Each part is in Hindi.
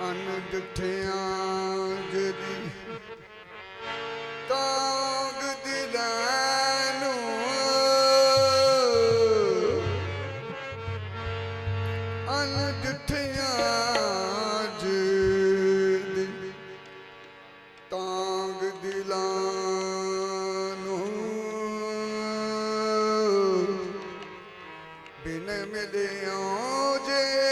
ਅਨਜਠਿਆਂ ਜਦੀ ਤਾਂਗ ਦਿਲਾਂ ਨੂੰ ਅਨਜਠਿਆਂ ਜਦੀ ਤਾਂਗ ਦਿਲਾਂ ਨੂੰ ਬਿਨ ਮਿਲਿਓ ਜੇ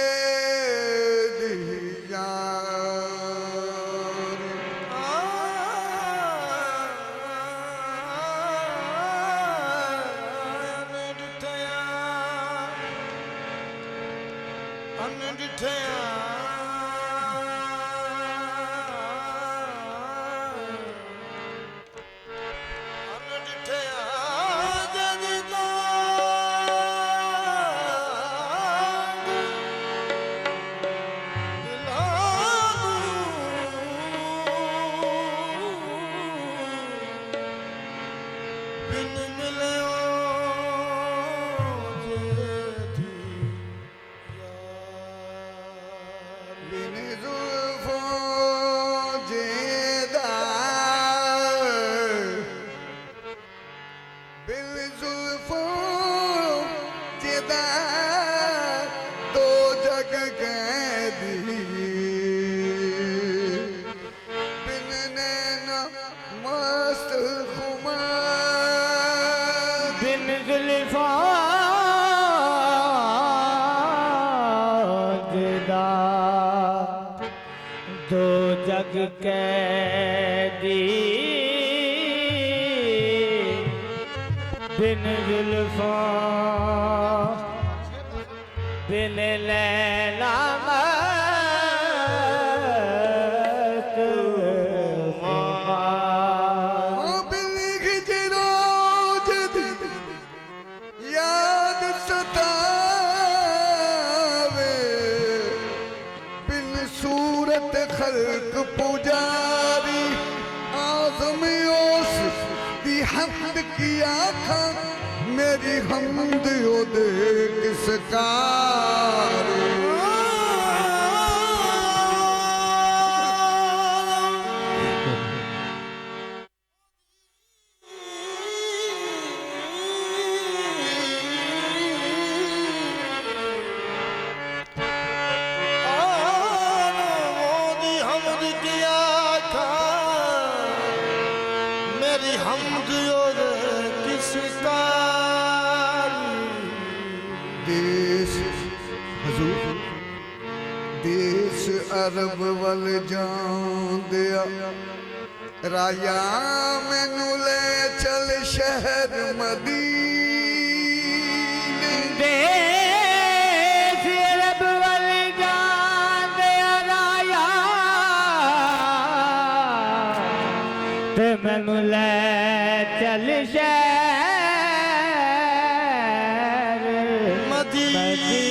दो जग कैदी बिन जुल्फों बिन लैला मस्त बिन हिजरों जदी याद सतावे बिन सूरत खल्क पुजारी आज़म ओस दी हमद की आखा मेरी हमद ओदे किस कार देश अरब वल जांदिया राया मैनू ले चल शहर मदीने देश अरब वल जांदिया राया ते मैनू ले चल शहर मदीने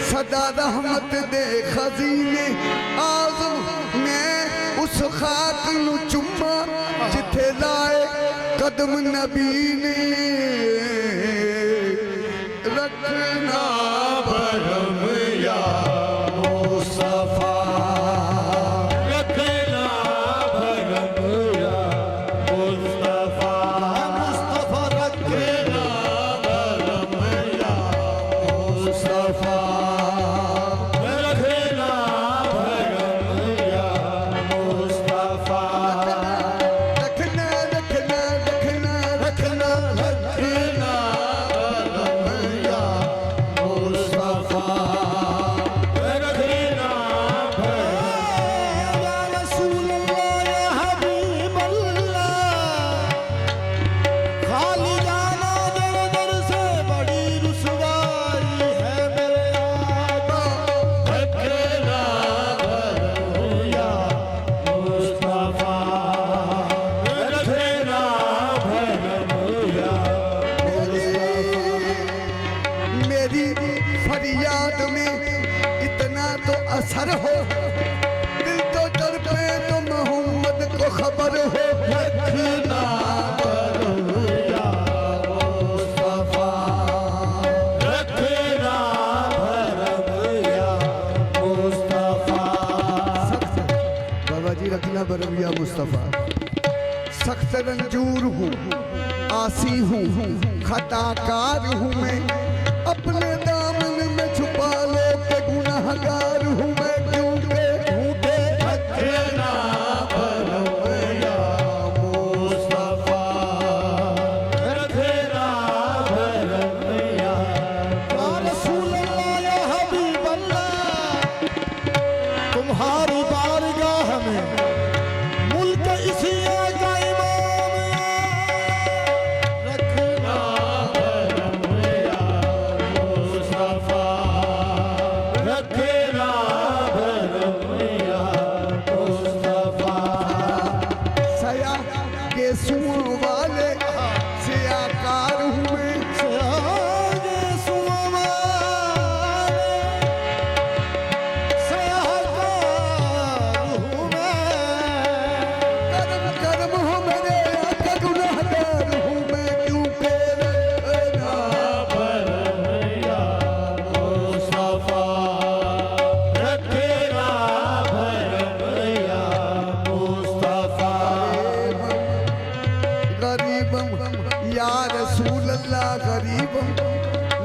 सदा रहमत दे खजीने आज़म मैं उस खाक नू चुम्मा जिथे लाए कदम नबी ने रखना भरम या मुस्तफा रखना भरम या मुस्तफा मुस्तफा रखना भरम या मुस्तफा असर हो, दिल तो तड़पे तो मोहम्मद को खबर हो। रखना भरम या मुस्तफा, रखना भरम या मुस्तफा। बाबा जी रखना भरम या मुस्तफा। सख्त रंजूर हूँ, आसी हूँ, खताकार हूँ मैं, अपने दामन में छुपा लो के गुनाहगार हूँ मैं, क्योंकि झूठे रखना भरम या मुस्तफा, रखना भरम या रसूल अल्लाह या हबीब अल्लाह, तुम्हारी बारगाह में मुल्क इसी का इमाम या, रखना भरम या मुस्तफा, रखना भरम या मुस्तफा। सया के सुओं वाले सियाकार हूँ मैं, सयागे सुवाले सयाकार हूँ मैं, करम करम हो मेरे आका, गुनाहगार हूँ मैं, क्योंकि रखना भरम या मुस्तफा, रखना भरम या मुस्तफा। गरीबम या रसूल अल्लाह, गरीबम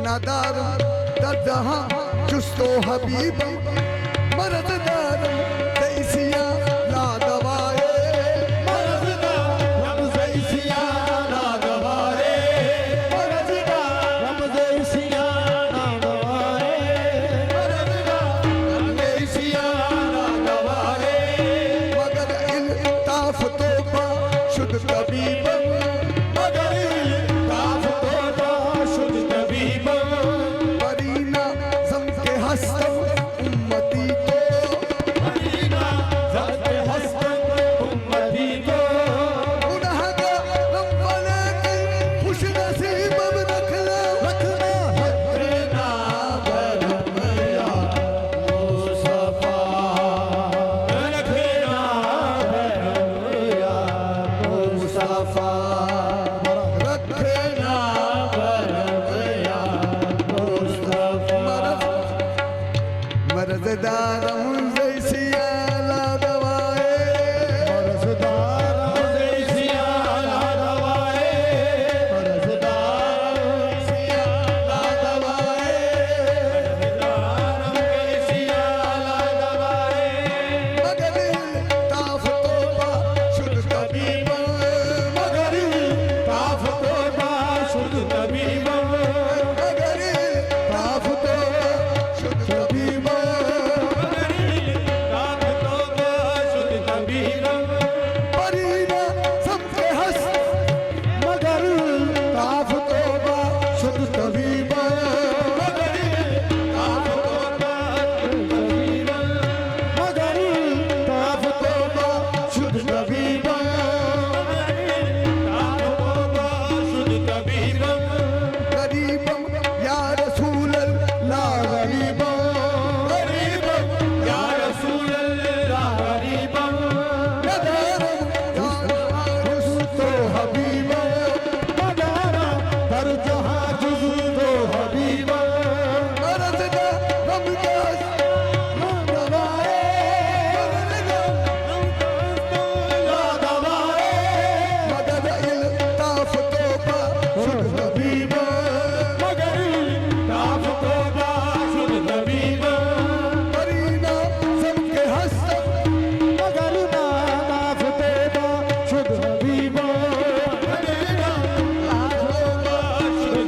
नादारम दर्जहाँ चुस्तो हबीबम, मरददारम दैसिया ला दवाए, मरज़दा रमज़े इसिया ना गवारे, मरज़दा रमज़े इसिया ना गवारे, मरज़दा रमज़े इसिया ना गवारे। मगर इल्ताफ तोबा शुद्ध तबीबम, मगर इल्ताफ तोबा शुद्ध तबीबम, बरीना जम के हस्तम उम्मती को, मदीना ज़ब्त हसन उम्मती को, गुनाहगारम बना के खुश नसीबम रखना, रखना भरम या मुस्तफा, रखना भरम या मुस्तफा, रखना भरम या मुस्तफा। मरददारम दैसिया ला दवाए, मरज़दार रमज़े इसिया ना गवारे, मरज़दार इसिया ना गवारे, मरज़दार रमज़े इसिया ना गवारे। मगर इल्ताफ तोबा शुद्ध तबीबम, मगर ताफ तोबा शुद्ध तबीबम, मगर इल्ताफ तोबा शुद्ध तबीबम, मगर ताफ तोबा शुद्ध तबीबम, बरीना जम के हस्त, मगर ताफ तोबा शुद्ध तबीबम, मगर ताफ तोबा शुद्ध तबीबम, मगर ताफ तोबा शुद्ध तबीबम, ताफ तोबा शुद्ध तबीबम। गरीबम या रसूल अल्लाह, गरीबम गरीबम या रसूल अल्लाह, गरीबम नदारम तो हबीबम, मदारा दर जहां जुज़ दो हबीबम, मरददारम दैस दवाए ला दवाए, मगर इल्ताफ तोबा शुद्ध हबीबम, मगर ताफ तोबा शुद्ध तबीबम, बरीना जम के हस्त, मगर ताफ तोबा शुद्ध हबीबम, मगर ताफ तोबा शुद्ध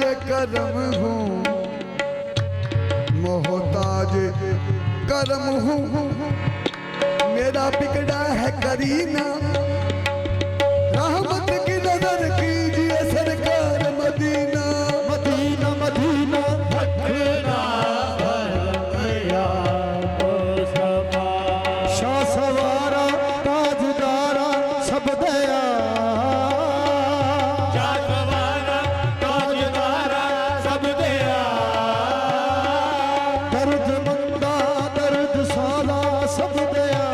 करम हूँ, मोहताज करम हूँ, मेरा बिगड़ा है करीना, रहमत की नजर कीजिए सरकार मदीना। मदीना मदीना रखना भैया मुस्तफा, शाह सवारा ताजदारा सब दया, शाह सवारा ताजदारा सब दया, दर्द मंदा दर्द साला सब दया,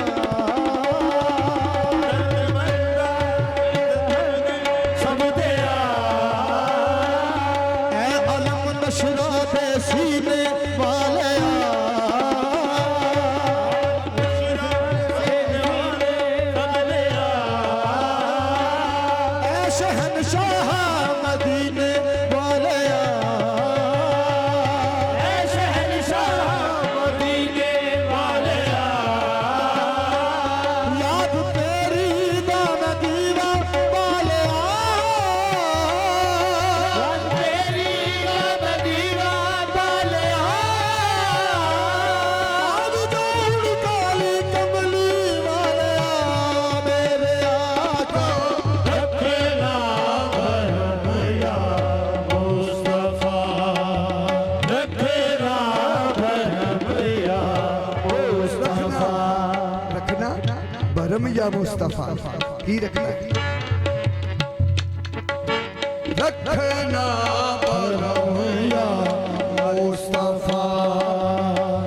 दर्द मंदा सब दया, ऐ अलम नशरा दे सीने वाले, ऐ शहनशाह मदीने वाले, ऐ शहनशाह मदीने वाले, याद तेरी दाना दीवा वाले, याद तेरी दाना दीवा वाले, आज दौड़ काली कमली वाले, मेरे आका रखना भैया मुस्तफा, रखना भैया मुस्तफा, रखना भरम या मुस्तफा की रखना, रखना भरम या मुस्तफा,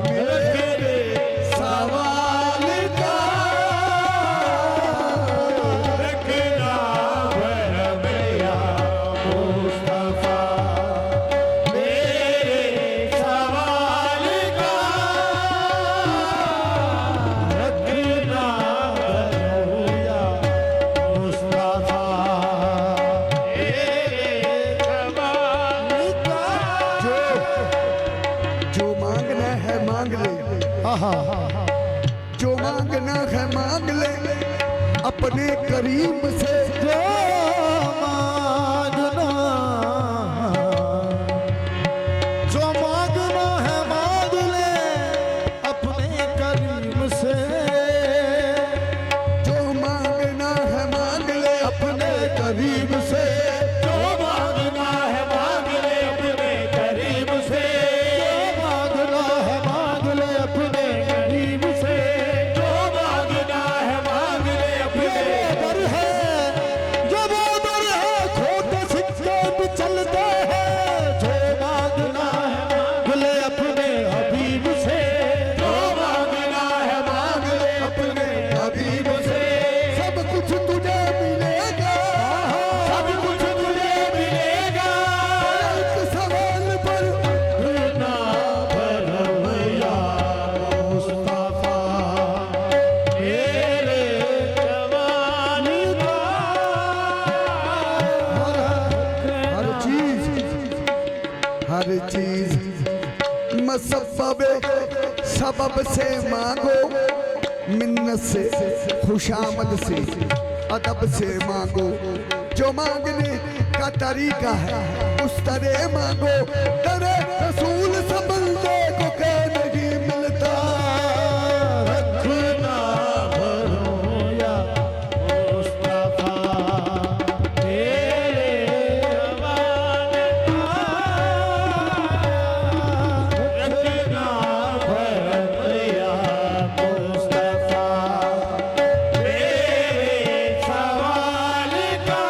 मेरे सवाल का रखना भैया मुस्तफा, मेरे सवाल का रखना भैया मुस्तफा, मेरे सवाल का, जो मांगना है मांग ले, जो मांगना है मांग ले अपने करीम से, जो मांगना है मांग ले अपने करीम से, जो मांगना है मांग ले अपने करीम से, जो मांगना है मांग ले अपने करीम से, जो मांगना है मांग ले अपने करीम से, जो मांगना है मांग ले अपने दर है, जो वो दर है खोटे सिक्के भी चलते हैं, जो मांगना है मांग ले अपने हबीब से, जो मांगना है मांग ले अपने हबीब से, सब कुछ तुझे मिलेगा, सब कुछ तुझे मिलेगा, एक सवाल पर रखना भैया मुस्तफा, मेरे जवान का हर चीज मसब्बे सबब से मांगो, मिन्नत से खुशामद से अदब से मांगो, जो मांगने का तरीका है उस तरह मांगो, तेरे रसूल से बंदे को क्या नहीं मिलता, रखना भैया मुस्तफा, मेरे जवान का, रखना भैया मुस्तफा, मेरे सवाल का,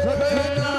रखना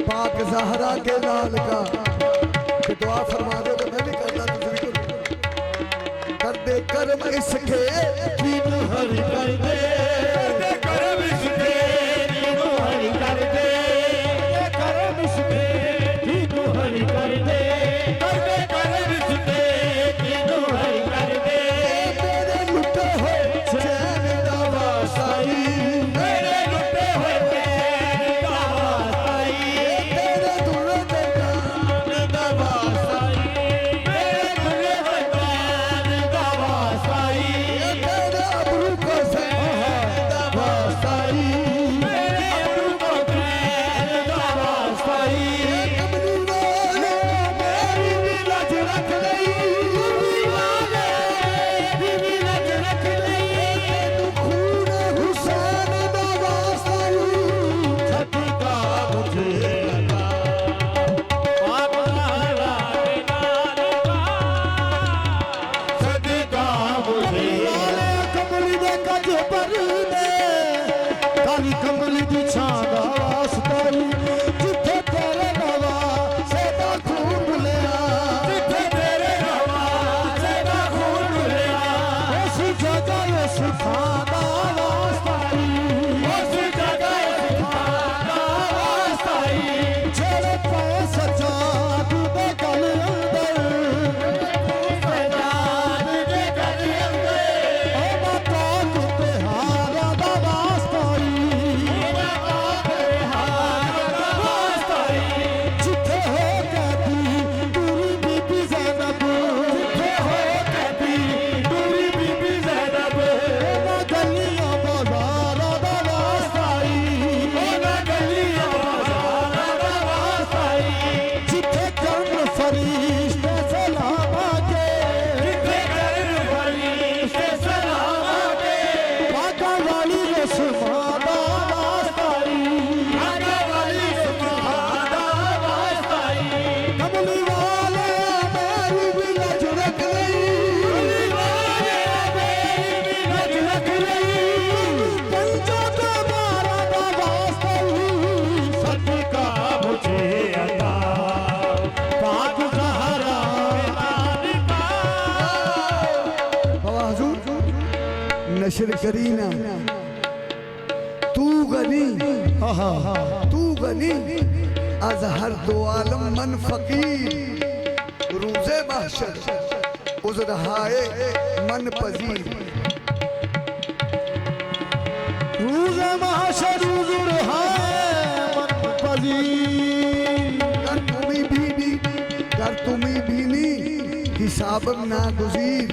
पाक जहरा के लाल का कि दुआ फरमा दे तो मैं भी करना तुझे भी करूं। कर दे कर्म इसके तीनों हरि कर दे, कर्म इसके तीनों हरि कर दे, कर्म इसके तीनों हरि कर दे, कर्म इसके तीनों हरि कर दे। मेरे लुटे हुए चैन दा वासाई, मेरे लुटे हुए चैन दा वासाई, तेरे दुल्हे दे चैन दा वासाई, मेरे दुल्हे हुए चैन दा वासाई, तेरे अबरू को सैन दा वासाई, मेरे अबरू को चैन दा वासाई। कमली वाले मेरी भी लज रख लई, बीवी लज रख लई, तू खून हुसैन दा वासाई, सदका मुझे अता पाक ज़हरा के नाल का, सदका मुझे लाले कमली दे गज पर ने काली कमली दी छां दा वास्ता ई, जिथे तेरे नवा सेदा खून मिलिया, जिथे तेरे नवाज़े दा खून डुलिया, उस जगह उस थां दा वास्ता ई, उस जगह उस थां दा वास्ता ई, जेड़े पाए सजाद दे गल अंदर, सजाद दे गल अंदर, ओ माता ते हारा दा वास्ता ई, जिथे हो कहती दूरी बीबी ज़ैनब, ना गलियां बाज़ारां दा वास्ता ई, जिथे कर्म फरिश्ते सलामा के, बागा वाली रस्मां दा वास्ता ई, कमली वाले मेरी भी लज रख लई, पंजा ते मारा दा वास्ता ई, सदका मुझे अता पाक ज़हरा के नाल का। बाबा हुजूर नशर करीना तू गनी तू गनी आज हर दो आलम मन फकीर रूज़े महशर उज़रहाए मन पजीर रूज़ महशर हुज़ूर है मन पजीर, कर तुम्ही बीनी हिसाब ना गुजीर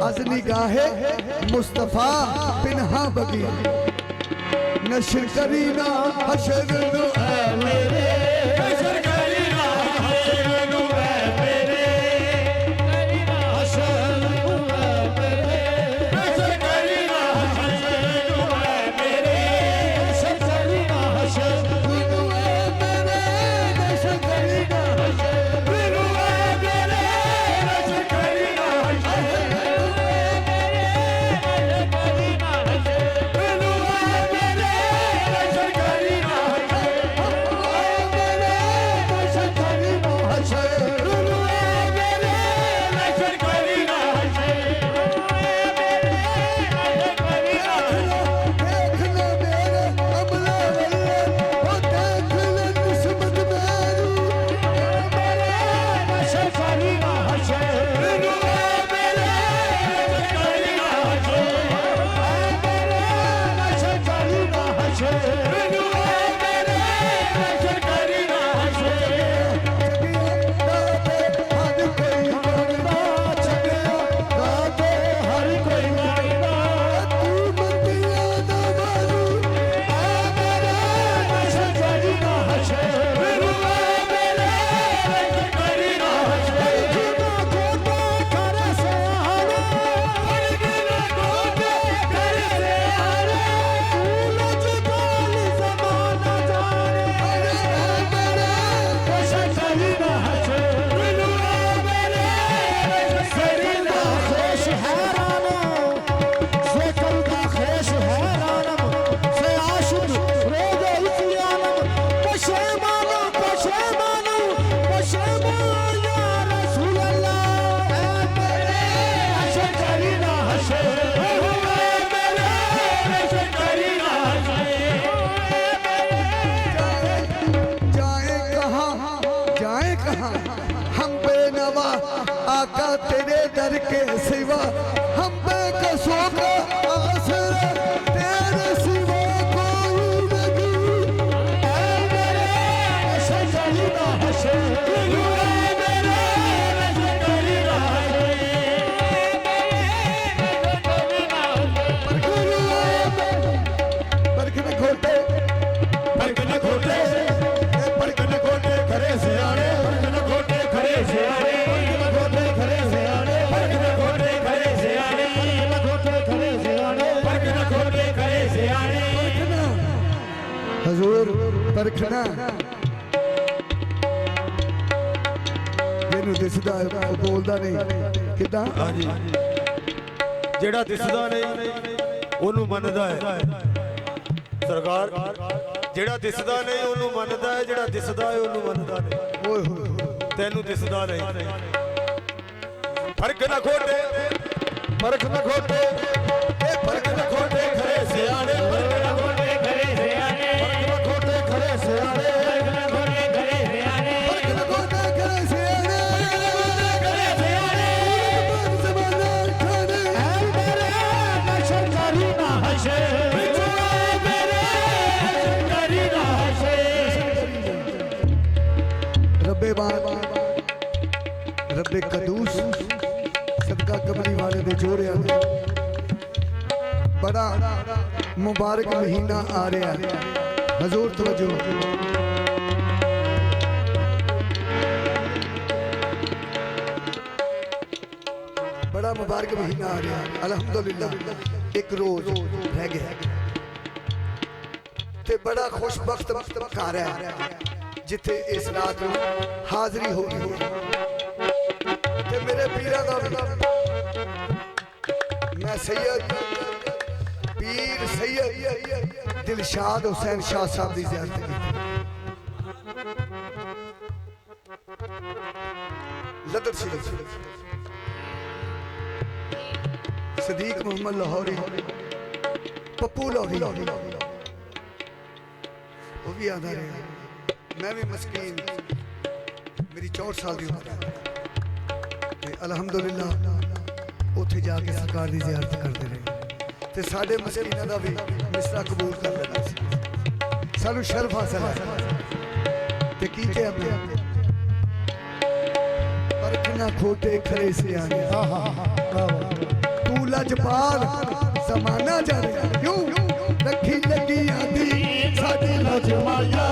अज निगाहे मुस्तफा पिन्हा बगीर नशर करीना हशर नु ऐ मेरे हशर करीना हशर नु ऐ मेरे, हशर हुआ मेरे, हशर करीना हशर नु ऐ मेरे, हशर करीना हशर नु ऐ मेरे नशर करीना बिनु ऐ मेरे, हशर करीना हशर बिनु ऐ मेरे, हशर करीना हशर आका तेरे दर के सिवा हम बेकसों का आसरा तेरे सिवा कोई नहीं। ऐ मेरे शजरी ना हसे हजूर परखना ਜਿਹਨੂੰ ਦਿਸਦਾ ਉਹ ਬੋਲਦਾ ਨਹੀਂ ਕਿਦਾਂ ਜਿਹੜਾ ਦਿਸਦਾ ਨਹੀਂ ਉਹਨੂੰ ਮੰਨਦਾ ਹੈ ਸਰਕਾਰ। ਜਿਹੜਾ ਦਿਸਦਾ ਨਹੀਂ ਉਹਨੂੰ ਮੰਨਦਾ ਹੈ, ਜਿਹੜਾ ਦਿਸਦਾ ਹੈ ਉਹਨੂੰ ਮੰਨਦਾ ਨਹੀਂ। ਓਏ ਹੋਏ ਤੈਨੂੰ ਦਿਸਦਾ ਨਹੀਂ। ਫਰਕ ਨਾ ਖੋਟੇ, ਫਰਕ ਨਾ ਖੋਟੇ, ਇਹ ਫਰਕ ਨਾ ਖੋਟੇ ਖਰੇ ਸਿਆਣੇ, ਫਰਕ ਨਾ ਖੋਟੇ ਖਰੇ ਸਿਆਣੇ, ਫਰਕ ਨਾ ਖੋਟੇ ਖਰੇ ਸਿਆਣੇ, ਫਰਕ ਨਾ ਖੋਟੇ ਖਰੇ ਸਿਆਣੇ, ਫਰਕ ਨਾ ਖੋਟੇ ਖਰੇ ਸਿਆਣੇ, ਖਰੇ ਸਿਆਣੇ। ਜ਼ਮਾਨਾ ਖਾਣੇ ऐ मेरे शजरी ना हसे रब्बे बात रब्बे कदूस सदका कमली वाले दे जोड़िया बड़ा मुबारक महीना आ रहा है। हजूर तवज्जो बड़ा मुबारक महीना आ रहा है। अल्हम्दुलिल्लाह एक रोज रह गया ते बड़ा खुशबख्त घर है जिथे इस रात ਨੂੰ ਹਾਜ਼ਰੀ ਹੋ ਗਈ ਤੇ ਮੇਰੇ ਪੀਰਾਂ ਦਾ मैं सैयद पीर सैयद दिलशाद हुसैन शाह साहब की ज़ियारत की लदर शरीफ सदीक मोहम्मद लाहौरी पप्पू लाहौरी वो भी आधा रहा। मैं भी मस्कीन मेरी 64 साल की उम्र है अलहमदुलिल्लाह उत्थे जाके सरकार की ज़ियारत करते रहे ते साडे मस्कीनां दा भी मिसरा कबूल कर लेना सी सानू शर्फ हासिल है ते की के अपने पर किना खोटे खरे सियाने तू लजपाल जमाना जाने क्यों रखी लगी आंदी साडी लजमाया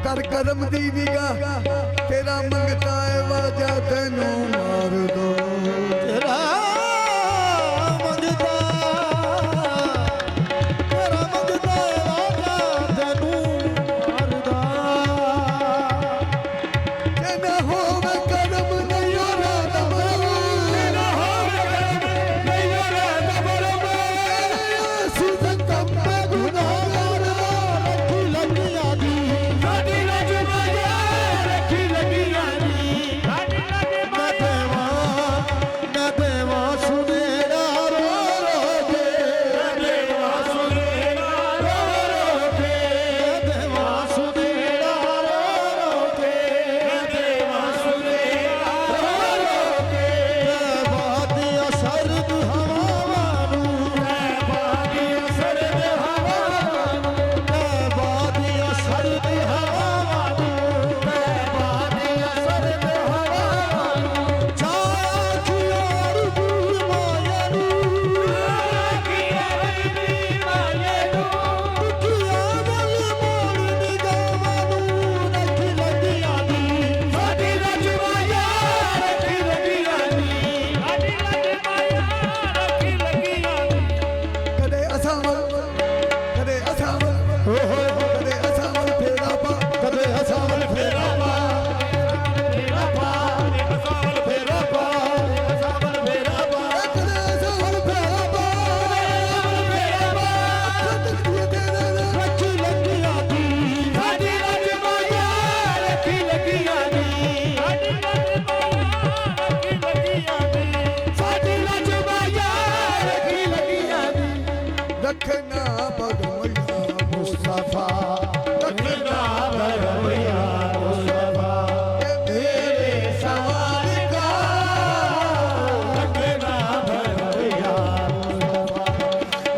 कर करम दी निगाह तेरा मंगता है वाजा तेनू मार दो तेरा मंगता वाजा तेनू मार दो ना होवे करम नहीं होना दबरम ना होवे करम नहीं होना दबरम सीधे कम पे गुनाहगार रखी लगिया दी साडी लजमाया रखी लगिया दी साडी लजमाया रखना बगमया मुस्तफा, रखना भरमया मुस्तफा, मेरे सवाल का रखना भरमया मुस्तफा,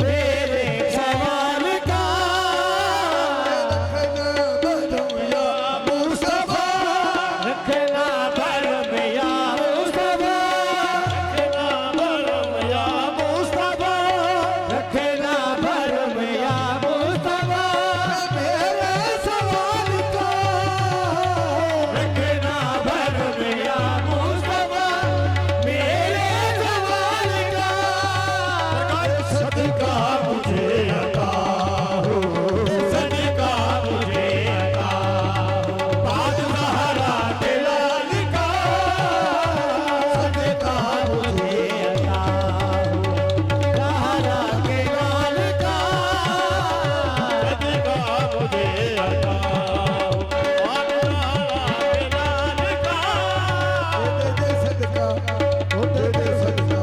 मेरे सवाल का रखना बगमया मुस्तफा, रखना भरमया मुस्तफा, रखना भरमया मुस्तफा, रखना भरमया मुस्तफा, मेरे सवाल का रखना भरमया मुस्तफा, मेरे सवाल का सदका मुझे अता हो, सदका मुझे अता हो, पाक सहारा दिलाल का सदका मुझे अता हो, सहारा के लाल का सदका मुझे अता हो, पाक सहारा दिलाल का दे दे सदका, ओ दे दे सदका,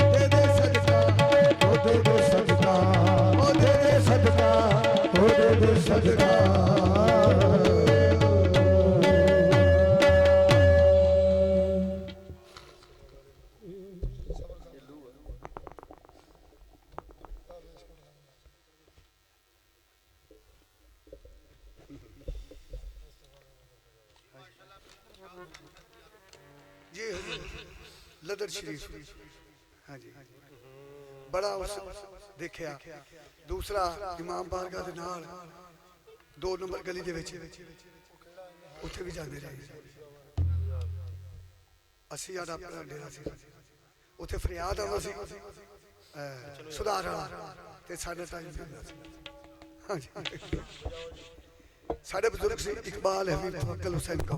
ओ दे दे सदका, ओ दे दे सदका। जी लदर शरीफ, हाँ जी बड़ा उस देखिया। दूसरा इमाम बारगाह दे नाल 2 नंबर गली दे विच उत्थे भी जांदे रहे। असी साडा अपना डेरा सी, उत्थे फरियाद आउंदा सी सुधार वाला ते साडा टाइम भी हुंदा सी। हाँ जी साडे बुजुर्ग सी इकबाल हमीद तवक्कल हुसैन का